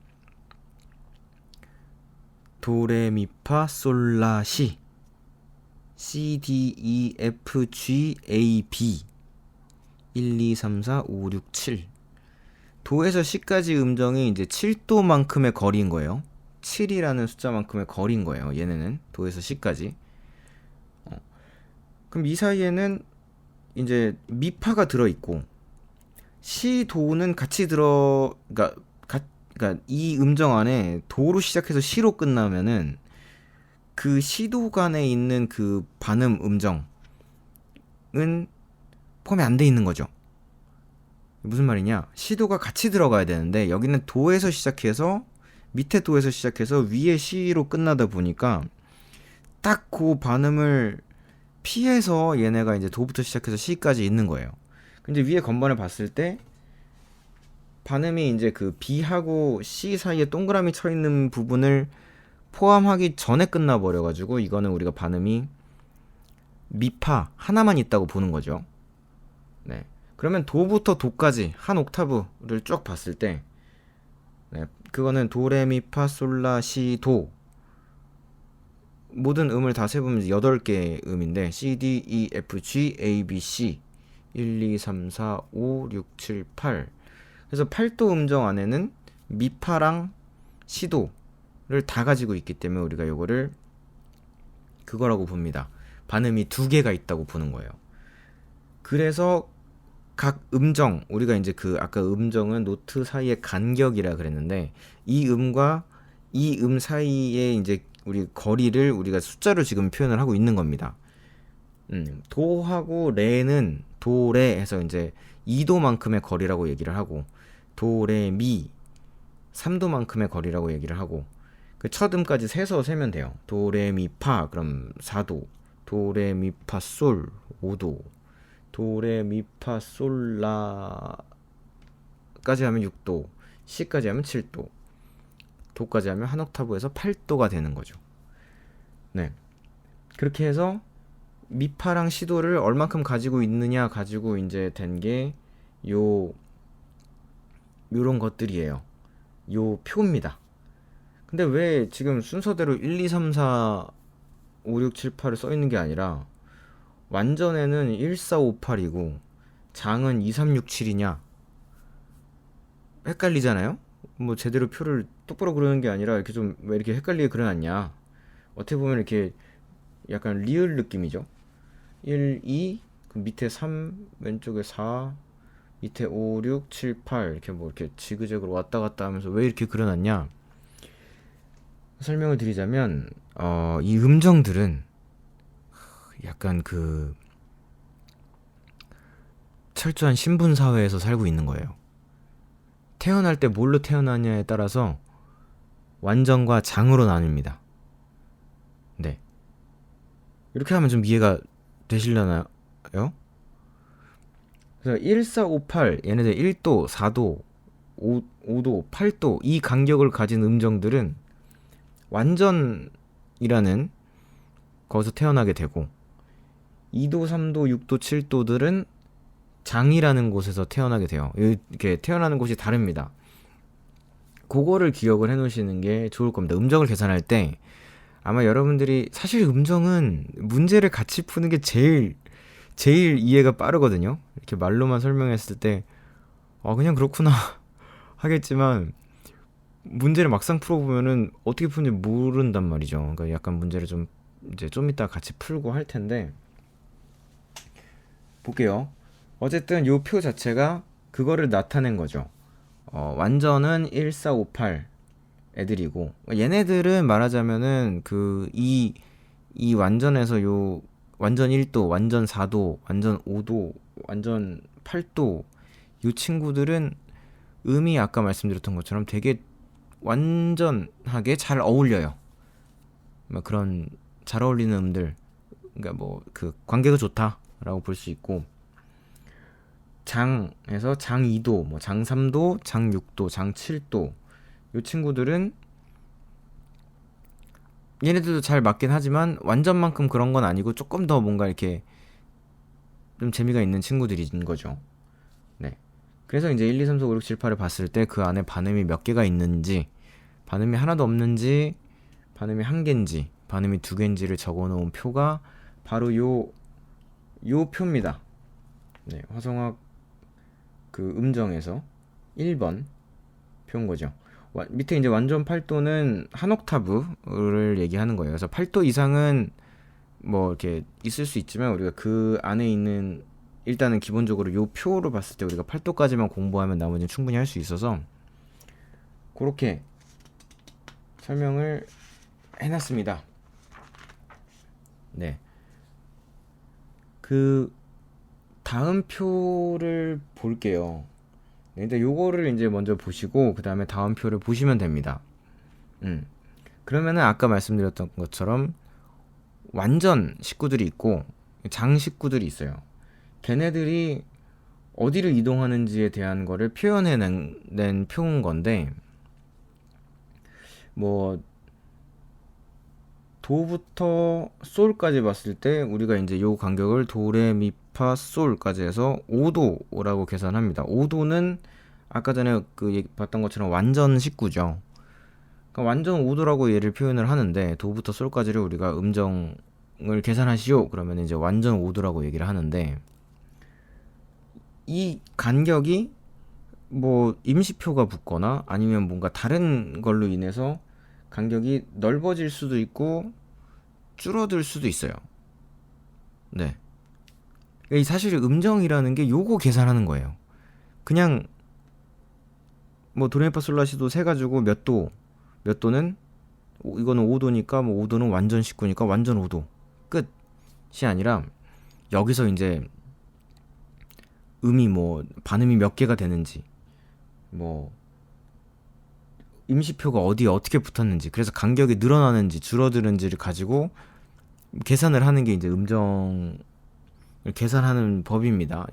도레미파솔라시 C, D, E, F, G, A, B 1, 2, 3, 4, 5, 6, 7 도에서 C까지 음정이 이제 7도만큼의 거리인 거예요. 7이라는 숫자만큼의 거리인 거예요. 얘네는 도에서 C까지. 그럼 이 사이에는 이제 미파가 들어있고 C도는 같이 그러니까 이 음정 안에 도로 시작해서 C로 끝나면은 그 C도 간에 있는 그 반음 음정은 포함이 안 돼 있는 거죠. 무슨 말이냐? C도가 같이 들어가야 되는데 여기는 도에서 시작해서 밑에 도에서 시작해서 위에 C로 끝나다 보니까 딱 그 반음을 피해서 얘네가 이제 도부터 시작해서 C까지 있는 거예요. 근데 위에 건반을 봤을 때 반음이 이제 그 B하고 C 사이에 동그라미 쳐 있는 부분을 포함하기 전에 끝나버려가지고 이거는 우리가 반음이 미파 하나만 있다고 보는 거죠. 네. 그러면 도부터 도까지 한 옥타브를 쭉 봤을 때 네, 그거는 도레미파솔라시도 모든 음을 다 세보면 8개의 음인데 C, D, E, F, G, A, B, C 1, 2, 3, 4, 5, 6, 7, 8 그래서 8도 음정 안에는 미파랑 시도를 다 가지고 있기 때문에 우리가 요거를 그거라고 봅니다. 반음이 2개가 있다고 보는 거예요. 그래서 각 음정, 우리가 이제 그 아까 음정은 노트 사이의 간격이라 그랬는데 이 음과 이 음 사이에 이제 우리 거리를 우리가 숫자로 지금 표현을 하고 있는 겁니다. 도하고 레는 도레 해서 이제 2도만큼의 거리라고 얘기를 하고 도레미 3도만큼의 거리라고 얘기를 하고 그 첫 음까지 세서 세면 돼요. 도레미파 그럼 4도 도레미파솔 5도 도레미파솔라까지 하면 6도 C까지 하면 7도 도까지 하면 한 옥타브에서 8도가 되는 거죠. 네, 그렇게 해서 미파랑 시도를 얼만큼 가지고 있느냐 가지고 이제 된 게 요런 것들이에요. 요 표입니다. 근데 왜 지금 순서대로 1, 2, 3, 4, 5, 6, 7, 8을 써 있는 게 아니라 완전에는 1, 4, 5, 8이고 장은 2, 3, 6, 7이냐? 헷갈리잖아요? 뭐 제대로 표를 똑바로 그리는 게 아니라 이렇게 좀 왜 이렇게 헷갈리게 그려놨냐? 어떻게 보면 이렇게 약간 리을 느낌이죠. 1, 2, 그 밑에 3, 왼쪽에 4, 밑에 5, 6, 7, 8 이렇게 뭐 이렇게 지그재그로 왔다 갔다 하면서 왜 이렇게 그려놨냐? 설명을 드리자면 이 음정들은 약간 그 철저한 신분 사회에서 살고 있는 거예요. 태어날 때 뭘로 태어나냐에 따라서 완전과 장으로 나뉩니다. 네. 이렇게 하면 좀 이해가 되시려나요? 그래서 1, 4, 5, 8 얘네들 1도, 4도, 5도, 8도 이 간격을 가진 음정들은 완전이라는 거기서 태어나게 되고 2도, 3도, 6도, 7도들은 장이라는 곳에서 태어나게 돼요. 이렇게 태어나는 곳이 다릅니다. 그거를 기억을 해 놓으시는 게 좋을 겁니다. 음정을 계산할 때 아마 여러분들이 사실 음정은 문제를 같이 푸는 게 제일 이해가 빠르거든요. 이렇게 말로만 설명했을 때 그냥 그렇구나 하겠지만 문제를 막상 풀어보면은 어떻게 푸는지 모른단 말이죠. 그러니까 약간 문제를 좀 이따 같이 풀고 할 텐데 볼게요. 어쨌든 요 표 자체가 그거를 나타낸 거죠. 완전은 1458 애들이고, 얘네들은 말하자면은 이 완전에서 요 완전 1도, 완전 4도, 완전 5도, 완전 8도, 이 친구들은 음이 아까 말씀드렸던 것처럼 되게 완전하게 잘 어울려요. 뭐 그런 잘 어울리는 음들, 그러니까 뭐 그 관계가 좋다라고 볼 수 있고, 장에서 장 2도, 뭐 장 3도, 장 6도, 장 7도, 이 친구들은 얘네들도 잘 맞긴 하지만 완전만큼 그런 건 아니고 조금 더 뭔가 이렇게 좀 재미가 있는 친구들인 거죠. 네. 그래서 이제 1, 2, 3, 4, 5, 6, 7, 8을 봤을 때 그 안에 반음이 몇 개가 있는지, 반음이 하나도 없는지, 반음이 한 개인지, 반음이 두 개인지를 적어 놓은 표가 바로 요 표입니다. 네. 화성학 그 음정에서 1번 표인 거죠. 밑에 이제 완전 8도는 한 옥타브를 얘기하는 거예요. 그래서 8도 이상은 뭐 이렇게 있을 수 있지만 우리가 그 안에 있는 일단은 기본적으로 요 표로 봤을 때 우리가 8도까지만 공부하면 나머지는 충분히 할 수 있어서 그렇게 설명을 해놨습니다. 네. 그 다음 표를 볼게요. 네, 일단 요거를 이제 먼저 보시고 그 다음에 다음 표를 보시면 됩니다. 그러면은 아까 말씀드렸던 것처럼 완전 식구들이 있고 장 식구들이 있어요. 걔네들이 어디를 이동하는지에 대한 거를 낸 표인 건데, 뭐 도부터 솔까지 봤을 때 우리가 이제 요 간격을 도레미파 솔까지 해서 5도라고 계산합니다. 5도는 아까 전에 봤던 것처럼 완전 식구죠. 그러니까 완전 5도라고 얘를 표현을 하는데, 도부터 솔까지를 우리가 음정을 계산하시오 그러면 이제 완전 5도라고 얘기를 하는데, 이 간격이 뭐 임시표가 붙거나 아니면 뭔가 다른 걸로 인해서 간격이 넓어질 수도 있고 줄어들 수도 있어요. 네. 이 사실 음정이라는 게 요거 계산하는 거예요. 그냥 뭐 도레미파솔라시도 세 가지고 몇 도는 이거는 5도니까 뭐 5도는 완전 19니까 완전 5도 끝이 아니라, 여기서 이제 음이 뭐 반음이 몇 개가 되는지, 뭐 임시표가 어디에 어떻게 붙었는지, 그래서 간격이 늘어나는지 줄어드는지를 가지고 계산을 하는 게 이제 음정을 계산하는 법입니다.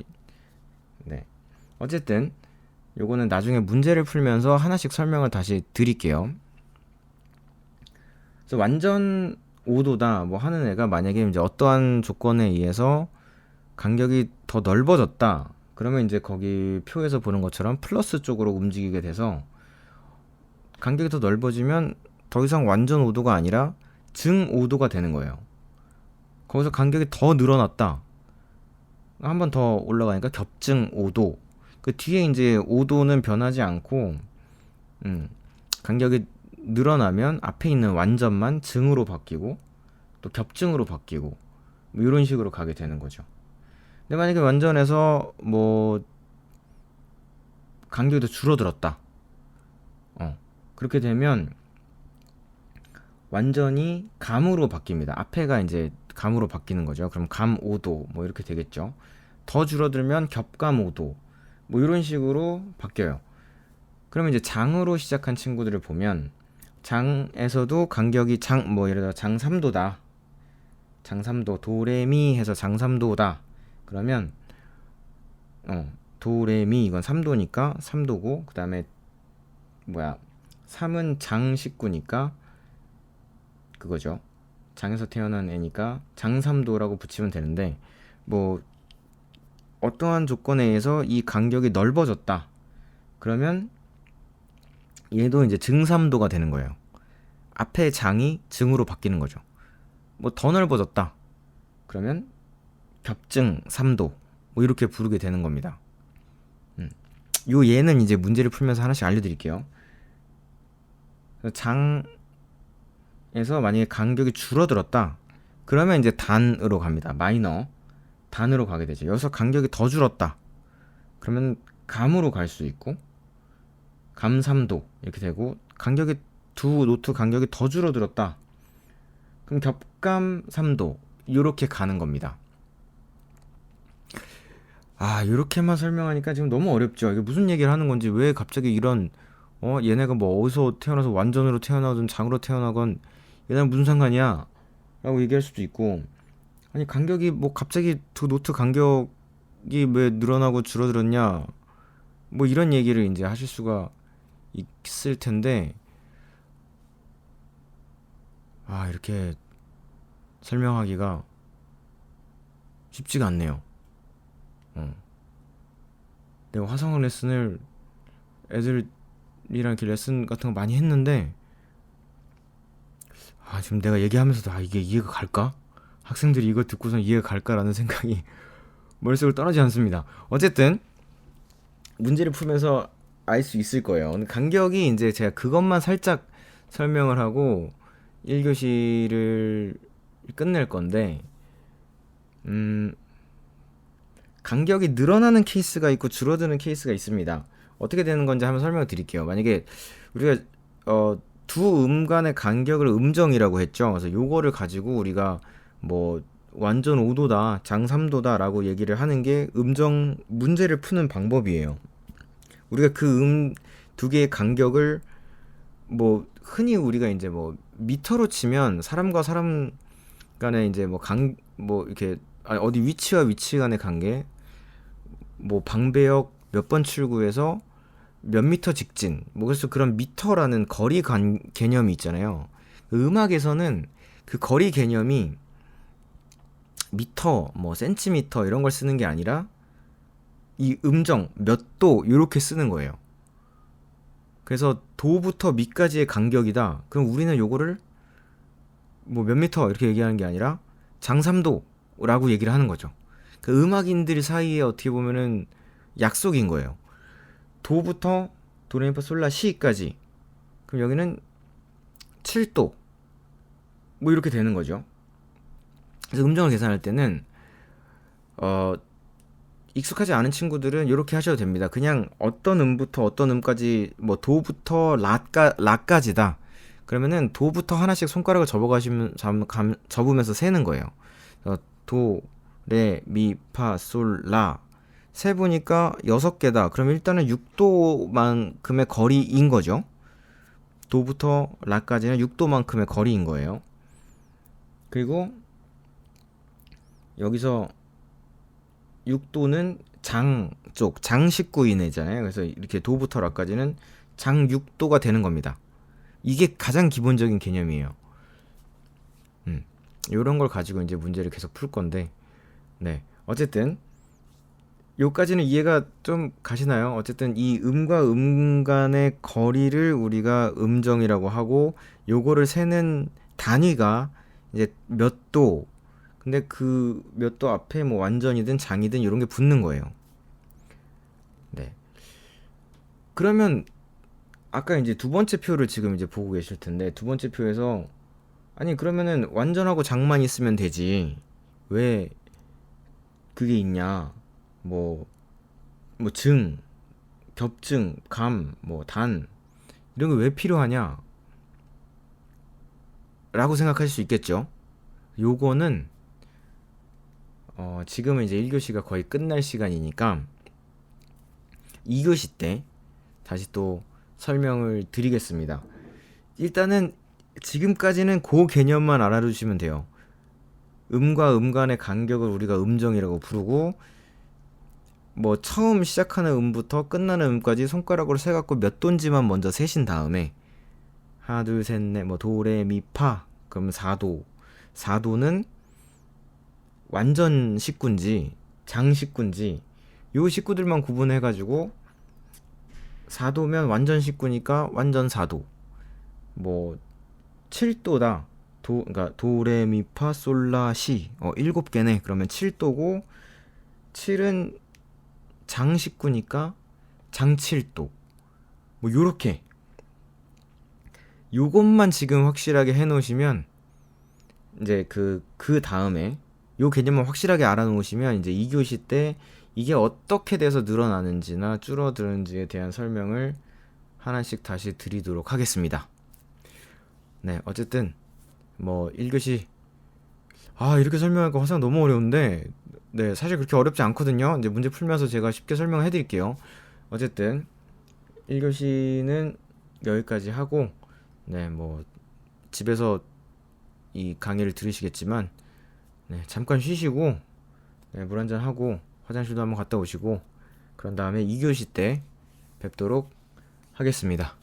네. 어쨌든 요거는 나중에 문제를 풀면서 하나씩 설명을 다시 드릴게요. 그래서 완전 5도다 뭐 하는 애가 만약에 이제 어떠한 조건에 의해서 간격이 더 넓어졌다, 그러면 이제 거기 표에서 보는 것처럼 플러스 쪽으로 움직이게 돼서, 간격이 더 넓어지면 더 이상 완전 5도가 아니라 증 5도가 되는 거예요. 거기서 간격이 더 늘어났다, 한 번 더 올라가니까 겹증 5도. 그 뒤에 이제 5도는 변하지 않고, 간격이 늘어나면 앞에 있는 완전만 증으로 바뀌고 또 겹증으로 바뀌고 뭐 이런 식으로 가게 되는 거죠. 근데 만약에 완전에서 뭐 간격이 더 줄어들었다, 그렇게 되면 완전히 감으로 바뀝니다. 앞에가 이제 감으로 바뀌는 거죠. 그럼 감 5도 뭐 이렇게 되겠죠. 더 줄어들면 겹감 5도 뭐 이런 식으로 바뀌어요. 그러면 이제 장으로 시작한 친구들을 보면, 장에서도 간격이 뭐 예를 들어 장 3도다, 장 3도 도레미 해서 장 3도다 그러면 도레미 이건 3도니까 3도고, 그 다음에 3은 장 19니까 그거죠. 장에서 태어난 애니까 장 3도라고 붙이면 되는데, 뭐 어떠한 조건에 의해서 이 간격이 넓어졌다 그러면 얘도 이제 증 3도가 되는 거예요. 앞에 장이 증으로 바뀌는 거죠. 뭐 더 넓어졌다 그러면 겹증 3도 뭐 이렇게 부르게 되는 겁니다. 요 얘는 이제 문제를 풀면서 하나씩 알려드릴게요. 장에서 만약에 간격이 줄어들었다 그러면 이제 단으로 갑니다. 마이너 단으로 가게 되죠. 여기서 간격이 더 줄었다 그러면 감으로 갈 수 있고 감 3도 이렇게 되고 간격이 두 노트 간격이 더 줄어들었다. 그럼 겹감 3도 이렇게 가는 겁니다. 아, 이렇게만 설명하니까 지금 너무 어렵죠. 이게 무슨 얘기를 하는 건지 왜 갑자기 이런 얘네가 뭐 어디서 태어나서 완전으로 태어나든 장으로 태어나건 얘네랑 무슨 상관이야? 라고 얘기할 수도 있고 아니 간격이 뭐 갑자기 두 노트 간격이 왜 늘어나고 줄어들었냐? 뭐 이런 얘기를 이제 하실 수가 있을 텐데 아, 이렇게 설명하기가 쉽지가 않네요. 어. 내가 화성학 레슨을 애들이랑 이렇게 레슨 같은 거 많이 했는데 아, 지금 내가 얘기하면서도 아, 이게 이해가 갈까? 학생들이 이거 듣고서 이해가 갈까라는 생각이 머릿속을 떠나지 않습니다. 어쨌든 문제를 풀면서 알 수 있을 거예요. 근데 간격이 이제 제가 그것만 살짝 설명을 하고 1교시를 끝낼 건데 음, 간격이 늘어나는 케이스가 있고 줄어드는 케이스가 있습니다. 어떻게 되는 건지 한번 설명을 드릴게요. 만약에 우리가 두 음 간의 간격을 음정이라고 했죠. 그래서 요거를 가지고 우리가 뭐 완전 5도다, 장 3도다 라고 얘기를 하는 게 음정 문제를 푸는 방법이에요. 우리가 그 두 개의 간격을 뭐 흔히 우리가 이제 뭐 미터로 치면 사람과 사람 간의 이제 뭐 이렇게 어디 위치와 위치 간의 관계 뭐 방배역 몇 번 출구에서 몇 미터 직진 뭐 그래서 그런 미터라는 거리 개념이 있잖아요. 음악에서는 그 거리 개념이 미터 뭐 센티미터 이런 걸 쓰는 게 아니라 이 음정 몇 도 이렇게 쓰는 거예요. 그래서 도부터 미까지의 간격이다. 그럼 우리는 요거를 뭐 몇 미터 이렇게 얘기하는 게 아니라 장삼도라고 얘기를 하는 거죠. 그 음악인들 사이에 어떻게 보면은 약속인 거예요. 도부터 도레미파솔라 시까지. 그럼 여기는 7도 뭐 이렇게 되는 거죠. 그래서 음정을 계산할 때는 익숙하지 않은 친구들은 이렇게 하셔도 됩니다. 그냥 어떤 음부터 어떤 음까지 뭐 도부터 라까지다. 그러면은 도부터 하나씩 손가락을 접으면서 세는 거예요. 도, 레, 미, 파, 솔, 라. 세 보니까 6개다. 그럼 일단은 6도만큼의 거리인 거죠. 도부터 라까지는 6도만큼의 거리인 거예요. 그리고 여기서 6도는 장 쪽, 장 19인이잖아요. 그래서 이렇게 도부터 라까지는 장 6도가 되는 겁니다. 이게 가장 기본적인 개념이에요. 이런 걸 가지고 이제 문제를 계속 풀 건데, 네. 어쨌든, 요까지는 이해가 좀 가시나요? 어쨌든 이 음과 음 간의 거리를 우리가 음정이라고 하고, 요거를 세는 단위가 이제 몇 도, 근데 그 몇 도 앞에 뭐 완전이든 장이든 이런 게 붙는 거예요. 네. 그러면 아까 이제 두 번째 표를 지금 이제 보고 계실 텐데 두 번째 표에서 아니 그러면은 완전하고 장만 있으면 되지. 왜 그게 있냐? 뭐 뭐 겹증, 감, 뭐 단 이런 거 왜 필요하냐? 라고 생각하실 수 있겠죠. 요거는 지금은 이제 1교시가 거의 끝날 시간이니까 2교시 때 다시 또 설명을 드리겠습니다. 일단은 지금까지는 그 개념만 알아두시면 돼요. 음과 음 간의 간격을 우리가 음정이라고 부르고 뭐 처음 시작하는 음부터 끝나는 음까지 손가락으로 세갖고 몇 돈지만 먼저 세신 다음에 하나 둘 셋 넷 뭐 도레미파 그럼 4도 4도는 완전 식구인지 장 식구인지 요 식구들만 구분해가지고 4도면 완전 식구니까 완전 4도 뭐 7도다 그러니까 도레미파 솔라시 7개네 그러면 7도고 7은 장 식구니까 장 7도 뭐 요렇게 요것만 지금 확실하게 해놓으시면 이제 그 다음에 요 개념을 확실하게 알아놓으시면 이제 2교시 때 이게 어떻게 돼서 늘어나는지나 줄어드는지에 대한 설명을 하나씩 다시 드리도록 하겠습니다. 네, 어쨌든 뭐 1교시 이렇게 설명하니까 화상 너무 어려운데 네, 사실 그렇게 어렵지 않거든요. 이제 문제 풀면서 제가 쉽게 설명해 드릴게요. 어쨌든 1교시는 여기까지 하고 네, 뭐 집에서 이 강의를 들으시겠지만 네, 잠깐 쉬시고 네, 물 한잔 하고 화장실도 한번 갔다 오시고 그런 다음에 2교시 때 뵙도록 하겠습니다.